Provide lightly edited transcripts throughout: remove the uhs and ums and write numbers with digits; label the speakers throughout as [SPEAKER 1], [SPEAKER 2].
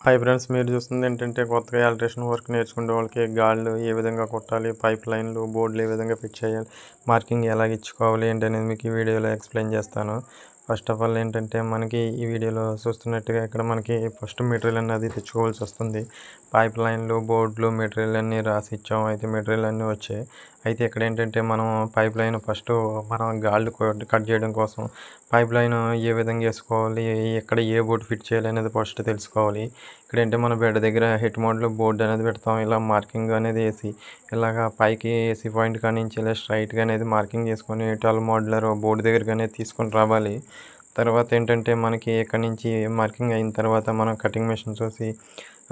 [SPEAKER 1] Hi friends, మీరు చూస్తుంది ఏంటంటే కొత్తగా ఎలక్ట్రీషియన్ వర్క్ నేర్చుకునే వాళ్ళకి గాళ్ళు ఏ విధంగా కొట్టాలి, పైప్ లైన్లు, బోర్డులు ఏ విధంగా ఫిట్ చేయాలి, మార్కింగ్ ఎలాగ ఇచ్చుకోవాలి ఏంటనేది మీకు ఈ వీడియోలో ఎక్స్ప్లెయిన్ చేస్తాను. ఫస్ట్ ఆఫ్ ఆల్ ఏంటంటే మనకి ఈ వీడియోలో చూస్తున్నట్టుగా ఇక్కడ మనకి ఫస్ట్ మెటీరియల్ అనేది తెచ్చుకోవాల్సి వస్తుంది. పైప్ లైన్లు, బోర్డులు, మెటీరియల్ అన్నీ రాసి ఇచ్చాము. అయితే మెటీరియల్ అన్నీ వచ్చాయి. అయితే ఇక్కడ ఏంటంటే మనం పైప్ లైన్ ఫస్ట్ మనం గాళ్ళు కట్ చేయడం కోసం పైప్ లైన్ ఏ విధంగా వేసుకోవాలి, ఎక్కడ ఏ బోర్డు ఫిట్ చేయాలి అనేది ఫస్ట్ తెలుసుకోవాలి. ఇక్కడంటే మన బెడ్ దగ్గర హెడ్ మోడ్లో బోర్డు అనేది పెడతాం. ఇలా మార్కింగ్ అనేది వేసి ఇలాగ పైకి ఏసీ పాయింట్ కాడి నుంచి ఇలా స్ట్రైట్గా అనేది మార్కింగ్ చేసుకొని 12 మోడ్లర్ బోర్డు దగ్గరికి అనేది తీసుకొని రావాలి. తర్వాత ఏంటంటే మనకి ఇక్కడ నుంచి మార్కింగ్ అయిన తర్వాత మనం కటింగ్ మెషిన్ చూసి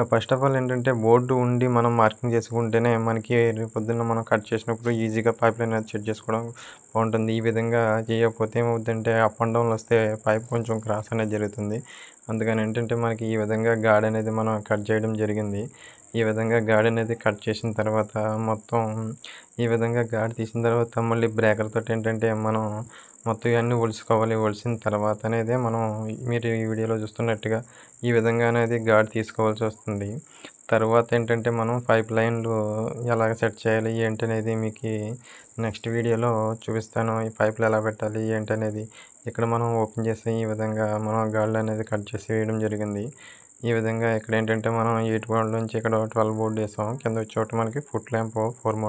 [SPEAKER 1] ఫస్ట్ ఆఫ్ ఆల్ ఏంటంటే బోర్డు ఉండి మనం మార్కింగ్ చేసుకుంటేనే మనకి రేపు పొద్దున్న మనం కట్ చేసినప్పుడు ఈజీగా పైప్ లైన్ అనేది సెట్ చేసుకోవడం బాగుంటుంది. ఈ విధంగా చేయకపోతే ఏమవుతుందంటే అప్ అండ్ డౌన్లు వస్తే పైప్ కొంచెం క్రాస్ అనేది జరుగుతుంది. అందుకని ఏంటంటే మనకి ఈ విధంగా గాడ్ అనేది మనం కట్ చేయడం జరిగింది. ఈ విధంగా గాడ్ అనేది కట్ చేసిన తర్వాత మొత్తం ఈ విధంగా గాడ్ తీసిన తర్వాత మళ్ళీ బ్రేకర్ తోటి ఏంటంటే మనం మొత్తం ఇవన్నీ ఒలుచుకోవాలి. ఒలిసిన తర్వాత అనేది మనం మీరు ఈ వీడియోలో చూస్తున్నట్టుగా ఈ విధంగా అనేది గాడ్ తీసుకోవాల్సి వస్తుంది. తర్వాత ఏంటంటే మనం పైప్ లైన్లు ఎలాగ సెట్ చేయాలి ఏంటి అనేది మీకు నెక్స్ట్ వీడియోలో చూపిస్తాను. ఈ పైపులు ఎలా పెట్టాలి ఏంటి అనేది ఇక్కడ మనం ఓపెన్ చేసి ఈ విధంగా మనం గాళ్ళు అనేది కట్ చేసి వేయడం జరిగింది. ఈ విధంగా ఇక్కడ ఏంటంటే మనం 8 బోర్డు నుంచి ఇక్కడ 12 బోర్డు వేసాం. కింద వచ్చేటి మనకి ఫుట్ ల్యాంప్ 4 మోడల్